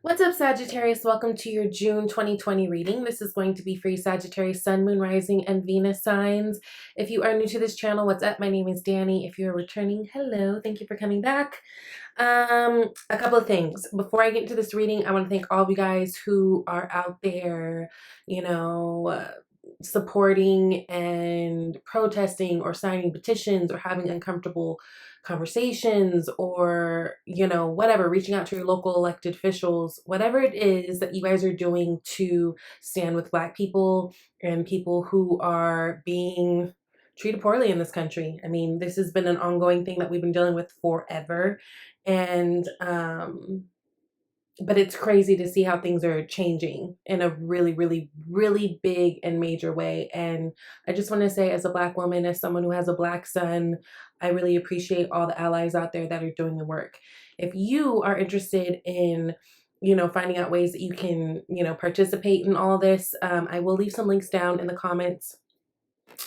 What's up, Sagittarius? Welcome to your June 2020 reading. This is going to be for you, Sagittarius, Sun, Moon, Rising, and Venus signs. If you are new to this channel, what's up? My name is Danny. If you're returning, hello. Thank you for coming back. A couple of things. Before I get into this reading, I want to thank all of you guys who are out there, supporting and protesting or signing petitions or having uncomfortable conversations or whatever, reaching out to your local elected officials, whatever it is that you guys are doing to stand with Black people and people who are being treated poorly in this country. I mean, this has been an ongoing thing that we've been dealing with forever, and but it's crazy to see how things are changing in a really, really, really big and major way. And I just want to say, as a Black woman, as someone who has a Black son, I really appreciate all the allies out there that are doing the work. If you are interested in, finding out ways that you can, participate in all this, I will leave some links down in the comments.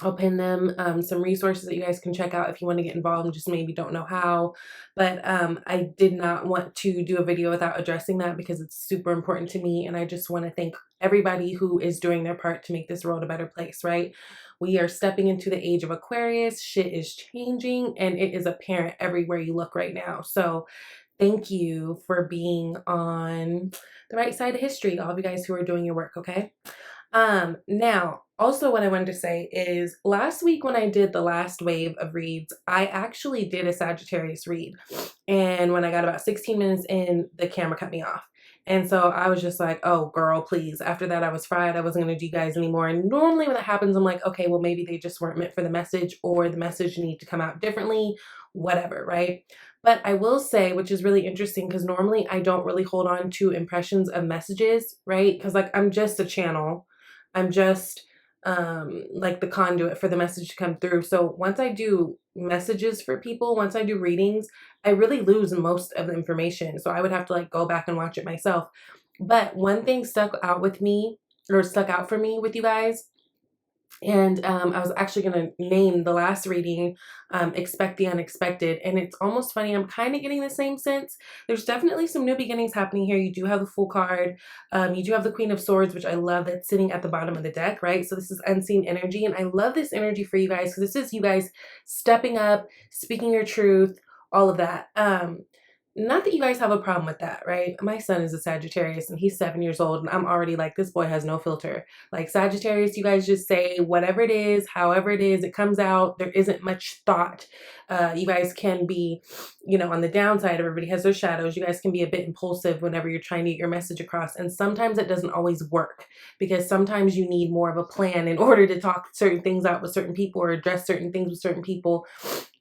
I'll pin them, some resources that you guys can check out if you want to get involved and just maybe don't know how. But I did not want to do a video without addressing that because it's super important to me. And I just want to thank everybody who is doing their part to make this world a better place, right? We are stepping into the age of Aquarius. Shit is changing and it is apparent everywhere you look right now. So thank you for being on the right side of history, all of you guys who are doing your work, okay? Now, also what I wanted to say is last week when I did the last wave of reads, I actually did a Sagittarius read. And when I got about 16 minutes in, the camera cut me off. And so I was just like, oh, girl, please. After that, I was fried. I wasn't going to do you guys anymore. And normally when that happens, I'm like, okay, well, maybe they just weren't meant for the message or the message need to come out differently, whatever, right? But I will say, which is really interesting, because normally I don't really hold on to impressions of messages, right? Because like I'm just a channel. I'm just like the conduit for the message to come through. So once I do messages for people, once I do readings, I really lose most of the information. So I would have to like go back and watch it myself. But one thing stuck out with me, or stuck out for me with you guys, and I was actually going to name the last reading Expect the Unexpected. And it's almost funny, I'm kind of getting the same sense. There's definitely some new beginnings happening here. You do have the Fool card. You do have the Queen of Swords, which I love, that's sitting at the bottom of the deck, right? So this is unseen energy. And I love this energy for you guys because this is you guys stepping up, speaking your truth, all of that. Not that you guys have a problem with that, right? My son is a Sagittarius and he's 7 years old and I'm already like, this boy has no filter. Like Sagittarius, you guys just say whatever it is, however it is, it comes out. There isn't much thought. You guys can be, on the downside, everybody has their shadows. You guys can be a bit impulsive whenever you're trying to get your message across. And sometimes it doesn't always work because sometimes you need more of a plan in order to talk certain things out with certain people or address certain things with certain people.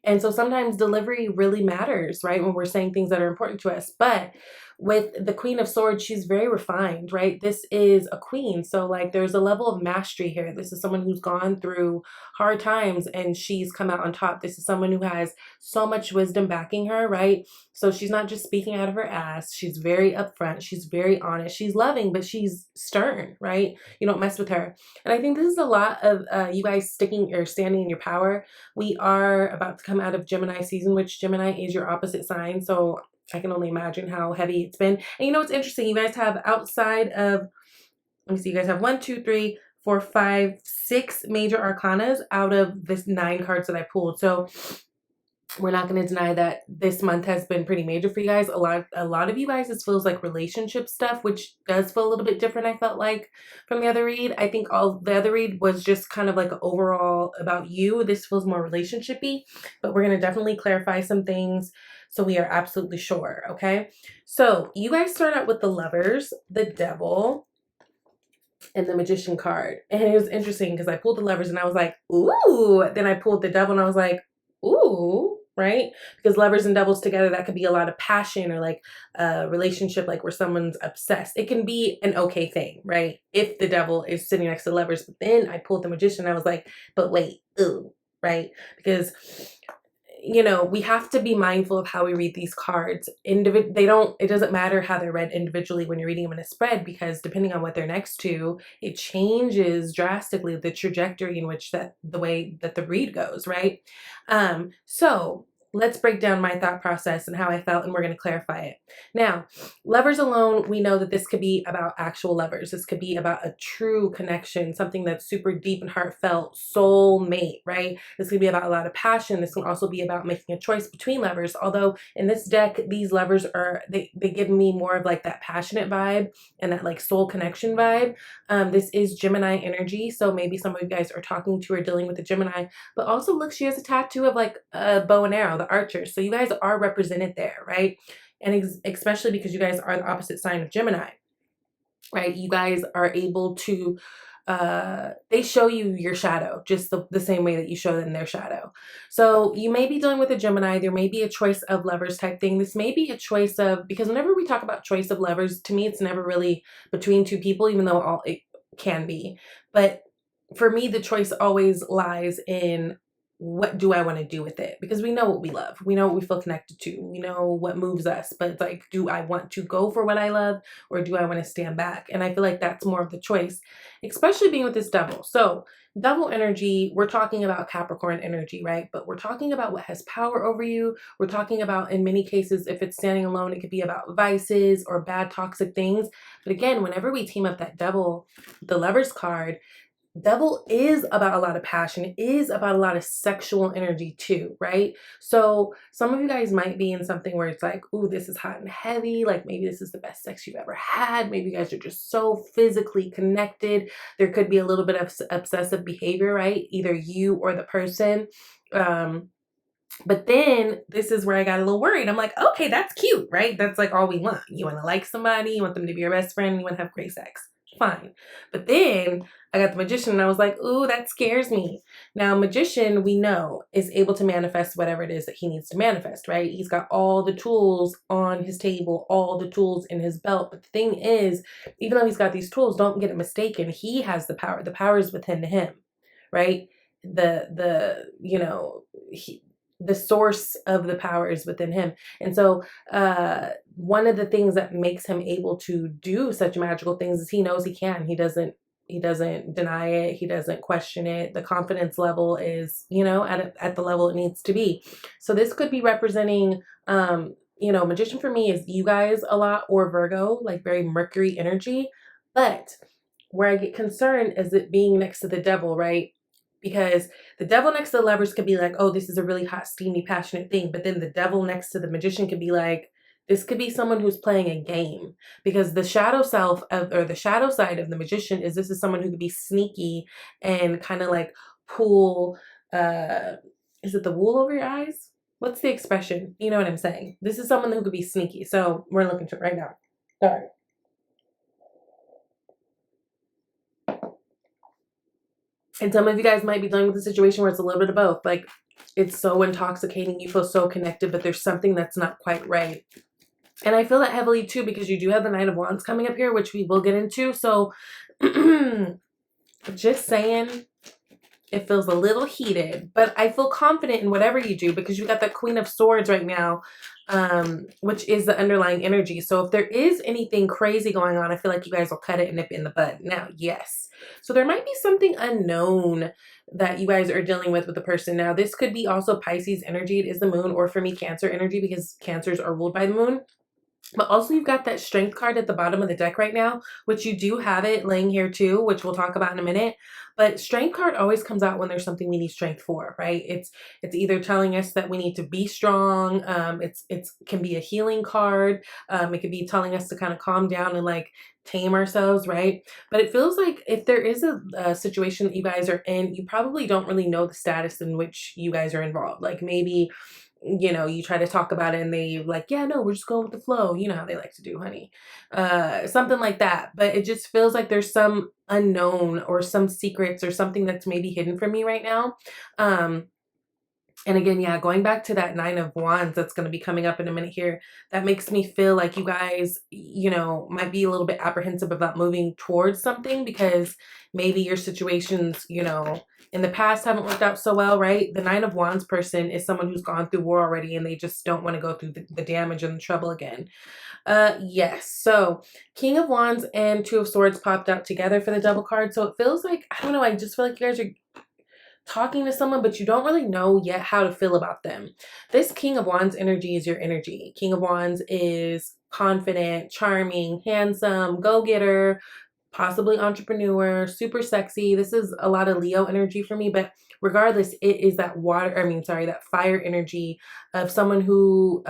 And so sometimes delivery really matters, right? When we're saying things that are important to us. But with the Queen of Swords, she's very refined, right? This is a queen. So like there's a level of mastery here. This is someone who's gone through hard times and she's come out on top. This is someone who has so much wisdom backing her, right? So she's not just speaking out of her ass. She's very upfront. She's very honest. She's loving, but she's stern, right? You don't mess with her. And I think this is a lot of you guys sticking or standing in your power. We are about to come out of Gemini season, which Gemini is your opposite sign. So I can only imagine how heavy it's been. And you know what's interesting? You guys have outside of, let me see, you guys have 1, 2, 3, 4, 5, 6 major arcanas out of this 9 cards that I pulled. So we're not going to deny that this month has been pretty major for you guys. A lot of you guys, this feels like relationship stuff, which does feel a little bit different, I felt like, from the other read. I think all the other read was just kind of like overall about you. This feels more relationship-y, but we're going to definitely clarify some things so we are absolutely sure, okay? So you guys start out with the Lovers, the Devil, and the Magician card. And it was interesting because I pulled the Lovers and I was like, ooh. Then I pulled the Devil and I was like, ooh, right? Because Lovers and Devils together, that could be a lot of passion or like a relationship like where someone's obsessed. It can be an okay thing, right? If the Devil is sitting next to the Lovers. But then I pulled the Magician and I was like, but wait, ooh, right? Because we have to be mindful of how we read these cards. It doesn't matter how they're read individually when you're reading them in a spread, because depending on what they're next to, it changes drastically the trajectory in which the way that the read goes, right? So let's break down my thought process and how I felt, and we're going to clarify it. Now, lovers alone, we know that this could be about actual lovers. This could be about a true connection, something that's super deep and heartfelt, soulmate, right? This could be about a lot of passion. This can also be about making a choice between lovers. Although in this deck, these lovers are, they give me more of like that passionate vibe and that like soul connection vibe. This is Gemini energy. So maybe some of you guys are talking to or dealing with a Gemini, but also look, she has a tattoo of like a bow and arrow, the archer. So you guys are represented there, right? And especially because you guys are the opposite sign of Gemini, right? You guys are able to, they show you your shadow just the same way that you show them their shadow. So you may be dealing with a Gemini. There may be a choice of lovers type thing. This may be a choice of, because whenever we talk about choice of lovers, to me, it's never really between two people, even though it can be. But for me, the choice always lies in, what do I want to do with it? Because we know what we love. We know what we feel connected to. We know what moves us. But it's like, do I want to go for what I love, or do I want to stand back? And I feel like that's more of the choice, especially being with this devil. So double energy, we're talking about Capricorn energy, right? But we're talking about what has power over you. We're talking about, in many cases, if it's standing alone, it could be about vices or bad toxic things. But again, whenever we team up that devil, the Lovers card, devil is about a lot of passion. It is about a lot of sexual energy too, right? So some of you guys might be in something where it's like, ooh, this is hot and heavy. Like maybe this is the best sex you've ever had. Maybe you guys are just so physically connected. There could be a little bit of obsessive behavior, right? Either you or the person. But then this is where I got a little worried. I'm like, okay, that's cute, right? That's like all we want. You want to like somebody, you want them to be your best friend, you want to have great sex. Fine. But then I got the Magician and I was like, ooh, that scares me. Now, Magician, we know, is able to manifest whatever it is that he needs to manifest, right? He's got all the tools on his table, all the tools in his belt. But the thing is, even though he's got these tools, don't get it mistaken, he has the power. The power is within him, right? The source of the power is within him. And so one of the things that makes him able to do such magical things is he knows he can. He doesn't deny it. He doesn't question it. The confidence level is, at the level it needs to be. So this could be representing, Magician for me is you guys a lot, or Virgo, like very Mercury energy. But where I get concerned is it being next to the devil, right? Because the devil next to the Lovers could be like, oh, this is a really hot, steamy, passionate thing. But then the devil next to the Magician could be like, this could be someone who's playing a game. Because the shadow self or the shadow side of the Magician is, this is someone who could be sneaky and kind of like pull, is it the wool over your eyes? What's the expression? You know what I'm saying? This is someone who could be sneaky. So we're looking to it right now. All right. And some of you guys might be dealing with a situation where it's a little bit of both. Like, it's so intoxicating. You feel so connected, but there's something that's not quite right. And I feel that heavily too, because you do have the Knight of Wands coming up here, which we will get into. So just saying, it feels a little heated, but I feel confident in whatever you do, because you got the Queen of Swords right now, which is the underlying energy. So if there is anything crazy going on, I feel like you guys will cut it and nip it in the bud. Now, yes. So there might be something unknown that you guys are dealing with the person. Now, this could be also Pisces energy. It is the moon, or for me, Cancer energy, because Cancers are ruled by the moon. But also you've got that Strength card at the bottom of the deck right now, which you do have it laying here too, which we'll talk about in a minute. But Strength card always comes out when there's something we need strength for, right? It's either telling us that we need to be strong. It can be a healing card. It could be telling us to kind of calm down and like tame ourselves, right? But it feels like if there is a situation that you guys are in, you probably don't really know the status in which you guys are involved. Like maybe, you try to talk about it and they like, yeah, no, we're just going with the flow. You know how they like to do, honey. Something like that. But it just feels like there's some unknown or some secrets or something that's maybe hidden from me right now. And again, yeah, going back to that Nine of Wands that's going to be coming up in a minute here, that makes me feel like you guys, might be a little bit apprehensive about moving towards something, because maybe your situations, in the past haven't worked out so well, right? The Nine of Wands person is someone who's gone through war already and they just don't want to go through the damage and the trouble again. Yes. So King of Wands and Two of Swords popped out together for the double card. So it feels like, I don't know, I just feel like you guys are talking to someone, but you don't really know yet how to feel about them. This King of Wands energy is your energy. King of Wands is confident, charming, handsome, go-getter, possibly entrepreneur, super sexy. This is a lot of Leo energy for me, but regardless, it is that that fire energy of someone who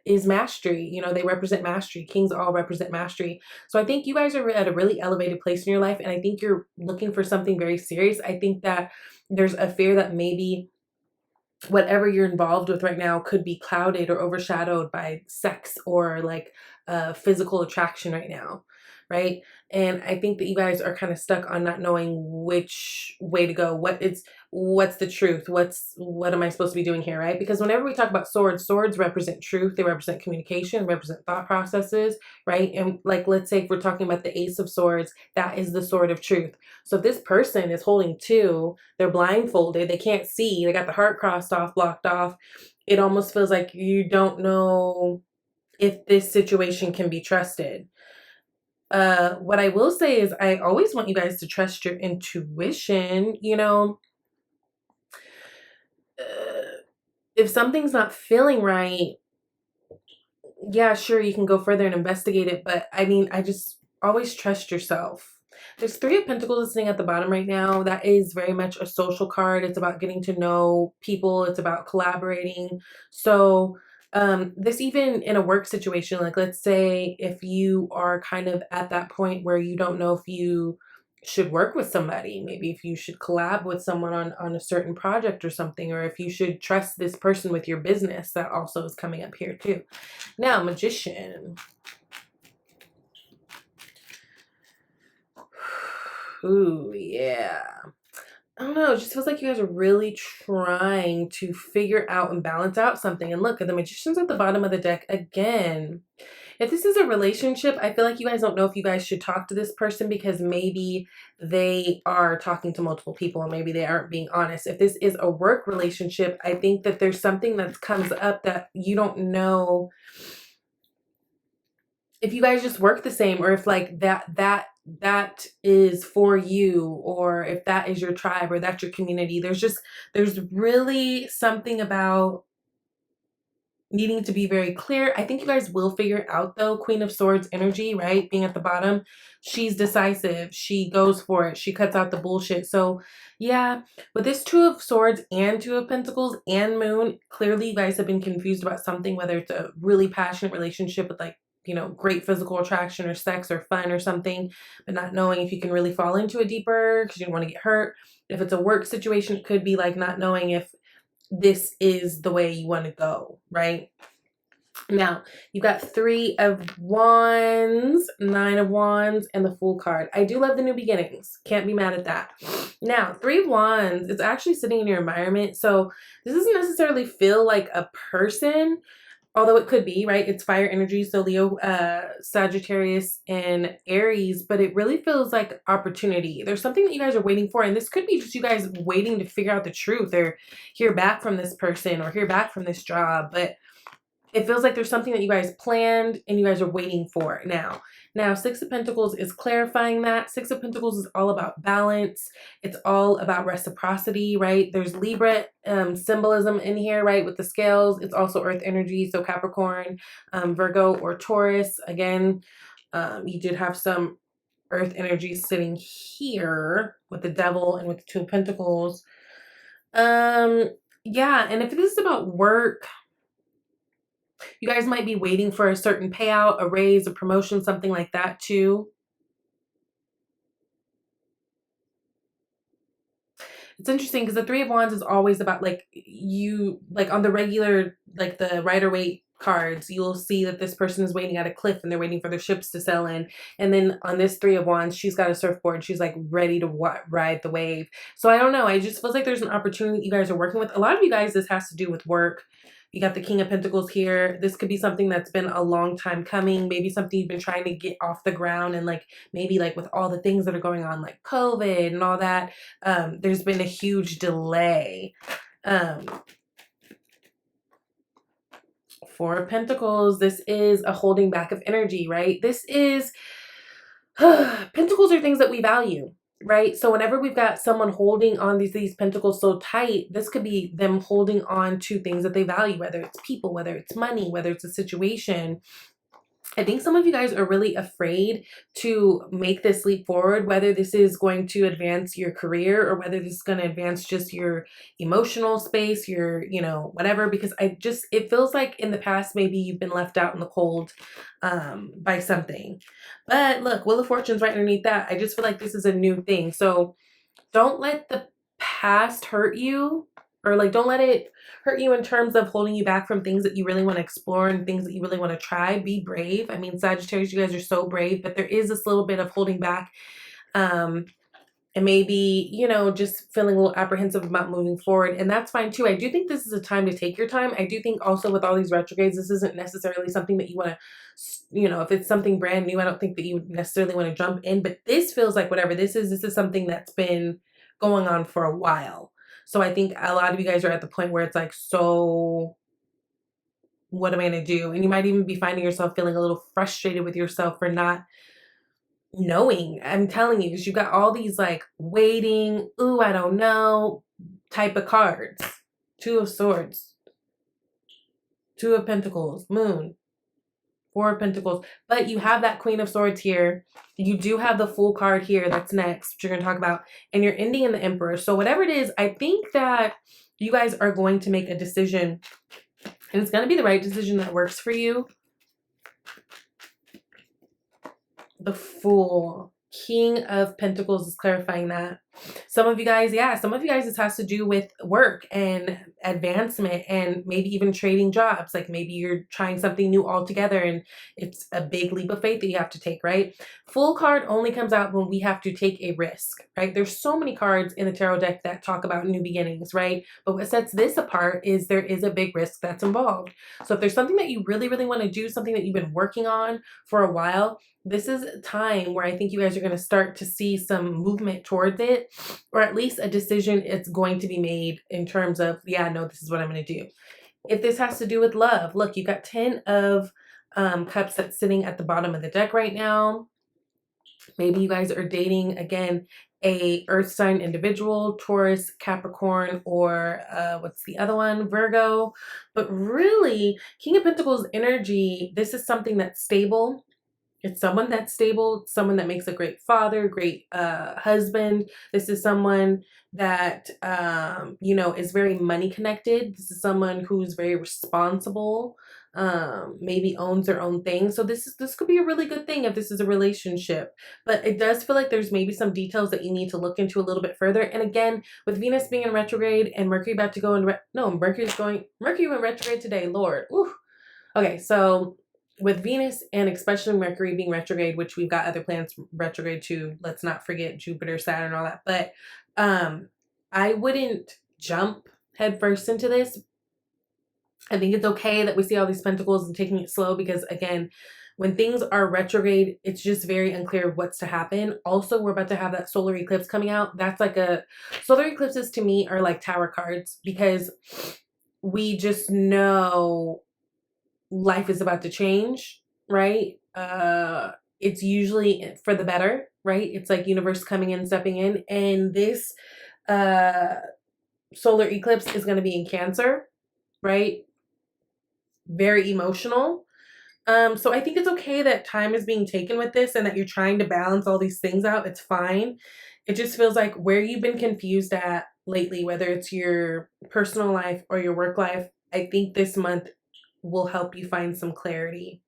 is mastery. You know, they represent mastery. Kings all represent mastery. So I think you guys are at a really elevated place in your life, and I think you're looking for something very serious. I think that there's a fear that maybe whatever you're involved with right now could be clouded or overshadowed by sex or like physical attraction right now, right? And I think that you guys are kind of stuck on not knowing which way to go. What's the truth? What am I supposed to be doing here, right? Because whenever we talk about swords, swords represent truth, they represent communication, represent thought processes, right? And like, let's say if we're talking about the Ace of Swords, that is the sword of truth. So if this person is holding two, they're blindfolded, they can't see, they got the heart crossed off, blocked off, it almost feels like you don't know if this situation can be trusted. What I will say is I always want you guys to trust your intuition. You know, if something's not feeling right, yeah, sure, you can go further and investigate it. But I mean, I just always trust yourself. There's Three of Pentacles sitting at the bottom right now. That is very much a social card. It's about getting to know people. It's about collaborating. So this even in a work situation, like let's say if you are kind of at that point where you don't know if you should work with somebody, maybe if you should collab with someone on a certain project or something, or if you should trust this person with your business, that also is coming up here too. Now, Magician. Ooh, yeah. I don't know, it just feels like you guys are really trying to figure out and balance out something. And look, the Magician's at the bottom of the deck again. If this is a relationship, I feel like you guys don't know if you guys should talk to this person because maybe they are talking to multiple people and maybe they aren't being honest. If this is a work relationship, I think that there's something that comes up that you don't know if you guys just work the same, or if like that is for you, or if that is your tribe, or that's your community. There's really something about needing to be very clear. I think you guys will figure it out though. Queen of Swords energy, right? Being at the bottom. She's decisive. She goes for it. She cuts out the bullshit. So yeah, with this Two of Swords and Two of Pentacles and Moon, clearly you guys have been confused about something, whether it's a really passionate relationship with like, you know, great physical attraction or sex or fun or something, but not knowing if you can really fall into it deeper because you don't want to get hurt. If it's a work situation, it could be like not knowing if this is the way you want to go, right? Now, you got Three of Wands, Nine of Wands, and the Fool card. I do love the new beginnings. Can't be mad at that. Now, Three of Wands, it's actually sitting in your environment. So this doesn't necessarily feel like a person, although it could be, right? It's fire energy, so Leo, Sagittarius, and Aries, but it really feels like opportunity. There's something that you guys are waiting for, and this could be just you guys waiting to figure out the truth or hear back from this person or hear back from this job, but it feels like there's something that you guys planned and you guys are waiting for now. Now, Six of Pentacles is clarifying that. Six of Pentacles is all about balance. It's all about reciprocity, right? There's Libra symbolism in here, right? With the scales. It's also earth energy. So Capricorn, Virgo, or Taurus. Again, you did have some earth energy sitting here with the Devil and with the Two of Pentacles. Yeah, and if this is about work, you guys might be waiting for a certain payout, a raise, a promotion, something like that too. It's interesting because the Three of Wands is always about like you, like on the regular, like the Rider-Waite cards, you'll see that this person is waiting at a cliff and they're waiting for their ships to sail in. And then on this Three of Wands, she's got a surfboard. She's like ready to ride the wave. So I don't know. I just feels like there's an opportunity that you guys are working with. A lot of you guys, this has to do with work. You got the King of Pentacles here. This could be something that's been a long time coming. Maybe something you've been trying to get off the ground, and like maybe like with all the things that are going on, like COVID and all that, there's been a huge delay. Four of Pentacles, this is a holding back of energy, right? This is, Pentacles are things that we value. right? So whenever we've got someone holding on these pentacles so tight, this could be them holding on to things that they value, whether it's people, whether it's money, whether it's a situation. I think some of you guys are really afraid to make this leap forward, whether this is going to advance your career or whether this is going to advance just your emotional space, your, you know, whatever, because it feels like in the past, maybe you've been left out in the cold by something. But look, Wheel of Fortune's right underneath that. I just feel like this is a new thing. So don't let the past hurt you, or like don't let it hurt you in terms of holding you back from things that you really want to explore and things that you really want to try. Be brave. I mean, Sagittarius, you guys are so brave, but there is this little bit of holding back, and maybe, you know, just feeling a little apprehensive about moving forward, and that's fine too. I do think this is a time to take your time. I do think also with all these retrogrades, this isn't necessarily something that you want to, you know, if it's something brand new, I don't think that you necessarily want to jump in, but this feels like whatever this is something that's been going on for a while. So I think a lot of you guys are at the point where it's like, so what am I going to do? And you might even be finding yourself feeling a little frustrated with yourself for not knowing. I'm telling you, because you've got all these like waiting, ooh, I don't know type of cards. Two of Swords, Two of Pentacles, Moon, Four of Pentacles. But you have that Queen of Swords here. You do have the Fool card here. That's next, which you're going to talk about. And you're ending in the Emperor. So whatever it is, I think that you guys are going to make a decision. And it's going to be the right decision that works for you. The Fool. King of Pentacles is clarifying that. Some of you guys, yeah, some of you guys, this has to do with work and advancement and maybe even trading jobs. Like maybe you're trying something new altogether and it's a big leap of faith that you have to take, right? Fool card only comes out when we have to take a risk, right? There's so many cards in the tarot deck that talk about new beginnings, right? But what sets this apart is there is a big risk that's involved. So if there's something that you really, really want to do, something that you've been working on for a while, this is a time where I think you guys are going to start to see some movement towards it, or at least a decision it's going to be made in terms of, yeah, no, this is what I'm going to do. If this has to do with love, look, you got 10 of Cups that's sitting at the bottom of the deck right now. Maybe you guys are dating, again, a earth sign individual, Taurus, Capricorn, or what's the other one? Virgo. But really, King of Pentacles energy, this is something that's stable. It's someone that's stable, someone that makes a great father, great husband. This is someone that, you know, is very money connected. This is someone who's very responsible, maybe owns their own thing. So this could be a really good thing if this is a relationship. But it does feel like there's maybe some details that you need to look into a little bit further. And again, with Venus being in retrograde and Mercury about to go in, Mercury went retrograde today, Lord. Ooh. Okay, so with Venus and especially Mercury being retrograde, which we've got other planets retrograde too, let's not forget Jupiter, Saturn, all that. But I wouldn't jump headfirst into this. I think it's okay that we see all these pentacles and taking it slow, because again, when things are retrograde, it's just very unclear what's to happen. Also, we're about to have that solar eclipse coming out. That's like solar eclipses to me are like tower cards, because we just know life is about to change, right? It's usually for the better, right? It's like universe coming in, stepping in. And this solar eclipse is going to be in Cancer, right? Very emotional. So I think it's okay that time is being taken with this and that you're trying to balance all these things out. It's fine. It just feels like where you've been confused at lately, whether it's your personal life or your work life, I think this month will help you find some clarity.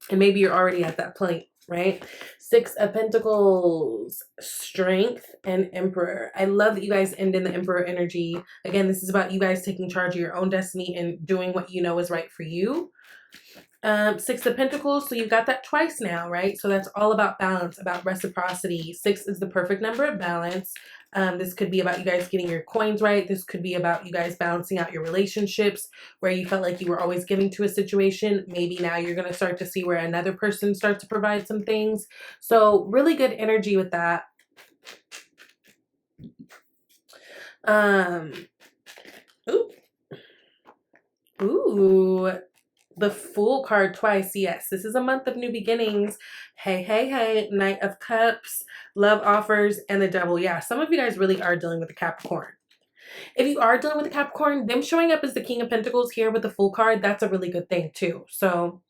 And maybe you're already at that point, right? Six of Pentacles, Strength, and Emperor. I love that you guys end in the Emperor energy. Again, this is about you guys taking charge of your own destiny and doing what you know is right for you. Six of Pentacles, so you've got that twice now, right? So that's all about balance, about reciprocity. Six is the perfect number of balance. This could be about you guys getting your coins right. This could be about you guys balancing out your relationships, where you felt like you were always giving to a situation. Maybe now you're going to start to see where another person starts to provide some things. So really good energy with that. Ooh. the Fool card twice. Yes, this is a month of new beginnings. Hey, hey, hey. Knight of Cups, love offers, and the Devil. Yeah, some of you guys really are dealing with the Capricorn. If you are dealing with the Capricorn, them showing up as the King of Pentacles here with the Fool card, that's a really good thing too. So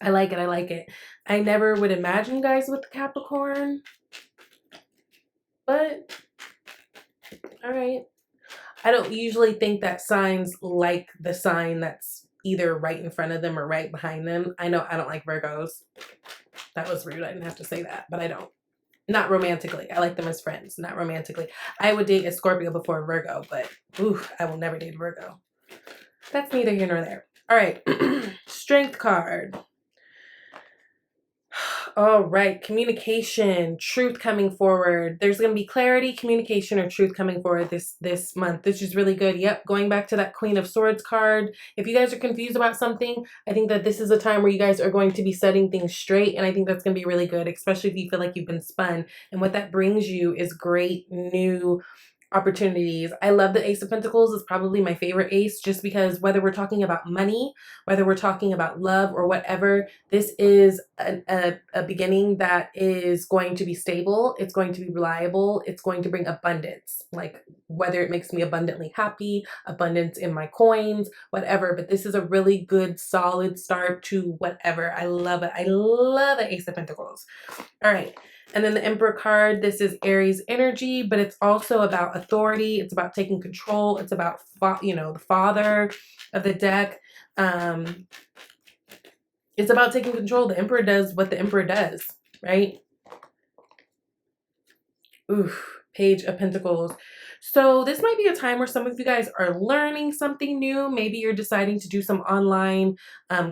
I like it. I like it. I never would imagine you guys with the Capricorn, but all right. I don't usually think that signs like the sign that's either right in front of them or right behind them. I know I don't like Virgos. That was rude. I didn't have to say that, but I don't. Not romantically. I like them as friends, not romantically. I would date a Scorpio before Virgo, but ooh, I will never date a Virgo. That's neither here nor there. All right. Strength card. All right, communication, truth coming forward. There's going to be clarity, communication, or truth coming forward this month. This is really good. Yep, going back to that Queen of Swords card. If you guys are confused about something, I think that this is a time where you guys are going to be setting things straight, and I think that's going to be really good, especially if you feel like you've been spun. And what that brings you is great new opportunities. I love the Ace of Pentacles. Is probably my favorite ace, just because whether we're talking about money, whether we're talking about love or whatever, this is a beginning that is going to be stable. It's going to be reliable. It's going to bring abundance, like whether it makes me abundantly happy, abundance in my coins, whatever. But this is a really good, solid start to whatever. I love it. I love the Ace of Pentacles. All right. And then the Emperor card, this is Aries energy, but it's also about authority. It's about taking control. It's about, the father of the deck. It's about taking control. The Emperor does what the Emperor does, right? Oof, Page of Pentacles. So this might be a time where some of you guys are learning something new. Maybe you're deciding to do some online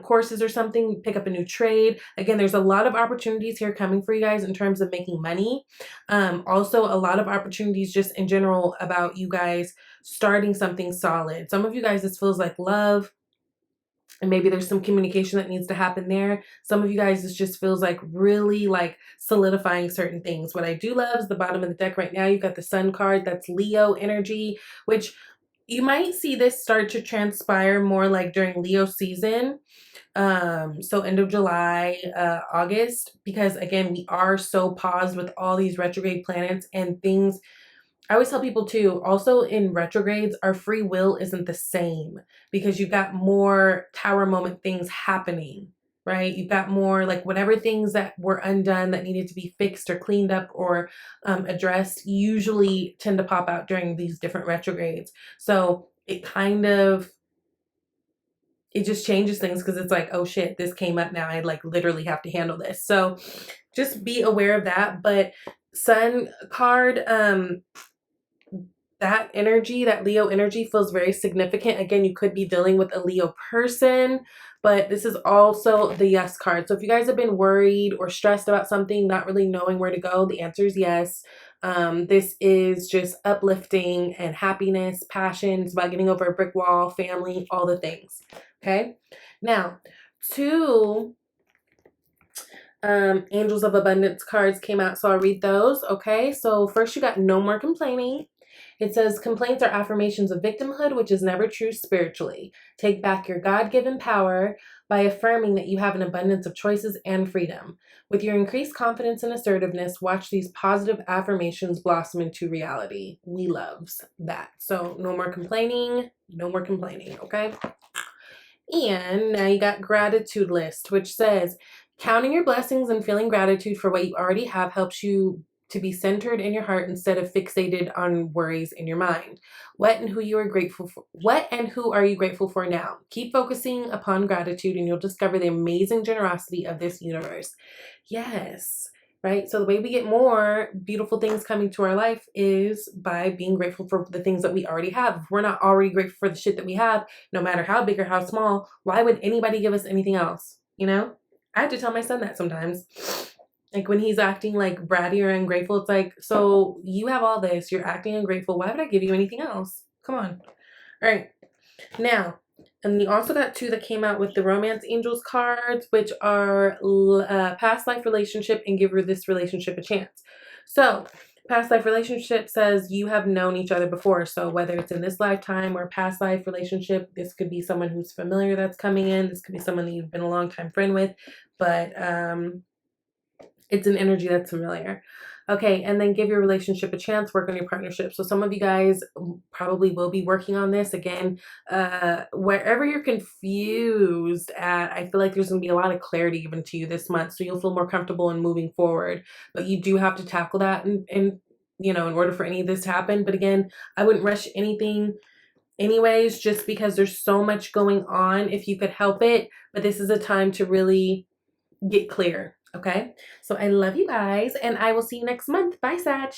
courses or something, pick up a new trade. Again, there's a lot of opportunities here coming for you guys in terms of making money. Also, a lot of opportunities just in general about you guys starting something solid. Some of you guys, this feels like love. And maybe there's some communication that needs to happen there. Some of you guys, this just feels like really like solidifying certain things. What I do love is the bottom of the deck right now, you've got the Sun card. That's Leo energy, which you might see this start to transpire more like during Leo season. So end of July, August, because again, we are so paused with all these retrograde planets and things. I always tell people too, also in retrogrades, our free will isn't the same because you've got more tower moment things happening, right? You've got more like whatever things that were undone that needed to be fixed or cleaned up or addressed usually tend to pop out during these different retrogrades. So it just changes things because it's like, oh shit, this came up now. I like literally have to handle this. So just be aware of that. But Sun card, that energy, that Leo energy feels very significant. Again, you could be dealing with a Leo person, but this is also the yes card. So if you guys have been worried or stressed about something, not really knowing where to go, the answer is yes. This is just uplifting and happiness, passion. It's about getting over a brick wall, family, all the things. Okay. Now, two Angels of Abundance cards came out, so I'll read those. Okay. So first you got no more complaining. It says, complaints are affirmations of victimhood, which is never true spiritually. Take back your God-given power by affirming that you have an abundance of choices and freedom. With your increased confidence and assertiveness, watch these positive affirmations blossom into reality. We loves that. So no more complaining, okay? And now you got gratitude list, which says, counting your blessings and feeling gratitude for what you already have helps you to be centered in your heart instead of fixated on worries in your mind. What and who are you grateful for now? Keep focusing upon gratitude and you'll discover the amazing generosity of this universe. Yes, right? So the way we get more beautiful things coming to our life is by being grateful for the things that we already have. If we're not already grateful for the shit that we have, no matter how big or how small, why would anybody give us anything else? You know? I have to tell my son that sometimes. Like when he's acting like bratty or ungrateful, it's like, so you have all this, you're acting ungrateful. Why would I give you anything else? Come on. All right. Now, and you also got two that came out with the Romance Angels cards, which are past life relationship and give her this relationship a chance. So Past life relationship says you have known each other before. So whether it's in this lifetime or past life relationship, this could be someone who's familiar that's coming in. This could be someone that you've been a long time friend with, but it's an energy that's familiar. Okay, and then give your relationship a chance, work on your partnership. So some of you guys probably will be working on this. Again, wherever you're confused at, I feel like there's going to be a lot of clarity given to you this month. So you'll feel more comfortable in moving forward. But you do have to tackle that in you know, in order for any of this to happen. But again, I wouldn't rush anything anyways, just because there's so much going on if you could help it. But this is a time to really get clear. Okay, so I love you guys, and I will see you next month. Bye, Sag.